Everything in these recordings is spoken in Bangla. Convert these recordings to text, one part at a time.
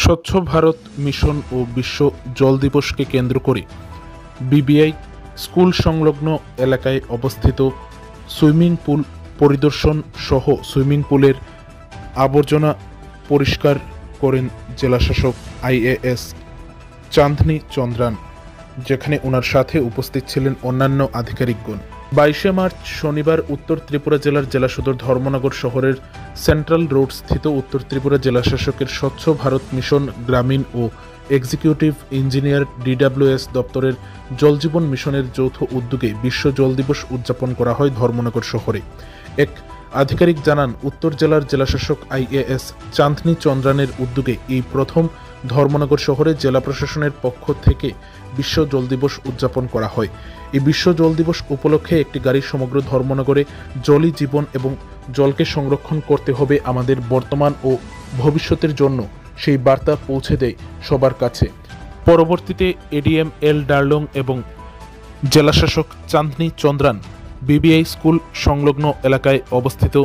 স্বচ্ছ ভারত মিশন ও বিশ্ব জল দিবসকে কেন্দ্র করে বিবিআই স্কুল সংলগ্ন এলাকায় অবস্থিত সুইমিং পুল পরিদর্শন সহ সুইমিং পুলের আবর্জনা পরিষ্কার করেন জেলাশাসক আইএএস চাঁদনী চন্দ্রান, যেখানে ওনার সাথে উপস্থিত ছিলেন অন্যান্য আধিকারিকগণ। 22শে মার্চ শনিবার উত্তর ত্রিপুরা জেলার জেলা সদর ধর্মনগর শহরের সেন্ট্রাল রোড স্থিত উত্তর ত্রিপুরা জেলাশাসকের স্বচ্ছ ভারত মিশন গ্রামীণ ও এক্সিকিউটিভ ইঞ্জিনিয়ার ডিডব্লিউএস দপ্তরের জলজীবন মিশনের যৌথ উদ্যোগে বিশ্ব জল দিবস উদযাপন করা হয় ধর্মনগর শহরে। এক আধিকারিক জানান, উত্তর জেলার জেলাশাসক আইএএস চাঁদনী চন্দ্রানের উদ্যোগে এই প্রথম ধর্মনগর শহরে জেলা প্রশাসনের পক্ষ থেকে বিশ্ব জল দিবস উদযাপন করা হয়। এই বিশ্ব জল দিবস উপলক্ষে একটি গাড়ি সমগ্র ধর্মনগরে জলই জীবন এবং জলকে সংরক্ষণ করতে হবে আমাদের বর্তমান ও ভবিষ্যতের জন্য সেই বার্তা পৌঁছে দেয় সবার কাছে। পরবর্তীতে এডিএম এল ডার্লং এবং জেলাশাসক চাঁদনী চন্দ্রান বিবিআই স্কুল সংলগ্ন এলাকায় অবস্থিত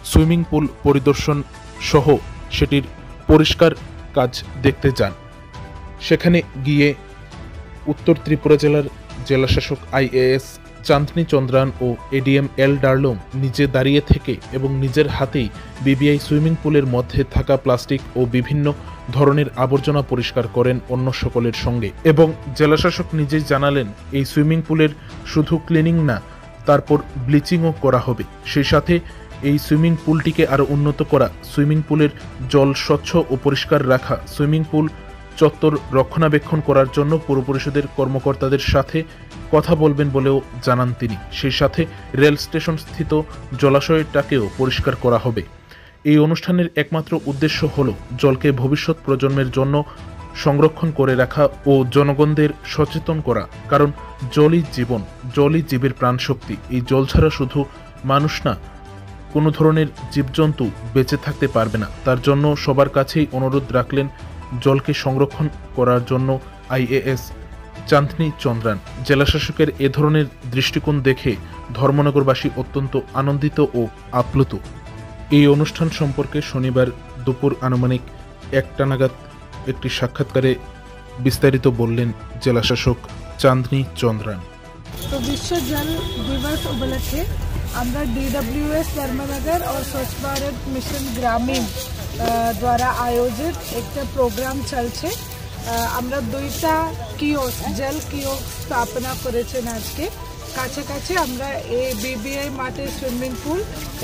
সুইমিং পুল পরিদর্শন সহ সেটির পরিষ্কার কাজ দেখতে যান। সেখানে গিয়ে উত্তর ত্রিপুরা জেলার জেলাশাসক আইএএস চাঁদনী চন্দ্রান ও এডিএম এল ডার্লং নিজে দাঁড়িয়ে থেকে এবং নিজের হাতেই বিবিআই সুইমিং পুলের মধ্যে থাকা প্লাস্টিক ও বিভিন্ন ধরনের আবর্জনা পরিষ্কার করেন অন্য সকলের সঙ্গে। এবং জেলাশাসক নিজেই জানালেন, এই সুইমিং পুলের শুধু ক্লিনিং না, তারপর ব্লিচিংও করা হবে। সেই সাথে এই সুইমিং পুলটিকে আরও উন্নত করা, সুইমিং পুলের জল স্বচ্ছ ও পরিষ্কার রাখা, সুইমিং পুল চত্বর রক্ষণাবেক্ষণ করার জন্য পৌর পরিষদের কর্মকর্তাদের সাথে কথা বলবেন বলেও জানান তিনি। সেই সাথে রেল স্টেশন স্থিত জলাশয়টাকেও পরিষ্কার করা হবে। এই অনুষ্ঠানের একমাত্র উদ্দেশ্য হল জলকে ভবিষ্যৎ প্রজন্মের জন্য সংরক্ষণ করে রাখা ও জনগণদের সচেতন করা, কারণ জলই জীবন, জলই জীবের প্রাণশক্তি। এই জল ছাড়া শুধু মানুষ না, কোনো ধরনের জীবজন্তু বেঁচে থাকতে পারবে না। তার জন্য সবার কাছেই অনুরোধ রাখলেন জলকে সংরক্ষণ করার জন্য আইএএস চাঁদনী চন্দ্রান। জেলাশাসকের এ ধরনের দৃষ্টিকোণ দেখে ধর্মনগরবাসী অত্যন্ত আনন্দিত ও আপ্লুত। এই অনুষ্ঠান সম্পর্কে শনিবার দুপুর আনুমানিক 1টা নাগাদ একটি সাক্ষাৎকারে বিস্তারিত বললেন জেলাশাসক চাঁদনী চন্দ্রান। তো বিশ্ব জল দিবস উপলক্ষে আমরা ডিডব্লিউএস ধর্মনগর और स्वच्छ भारत मिशन ग्रामीण द्वारा आयोजित একটা প্রোগ্রাম চলছে। আমরা 2টা কিওস্ক জল কিওস্ক স্থাপনা করেছেন আজকে। কাছে কাছে আমরা এই বিবিআই মাঠে সুইমিং পুল,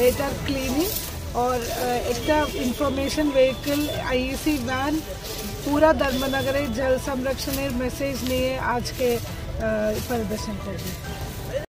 এটার ক্লিনিং और একটা ইনফরমেশন ভেহিকল আইইসি ভ্যান পুরা ধর্মনগরে জল সংরক্ষণের মেসেজ নিয়ে আজকে পরিদর্শন করবে।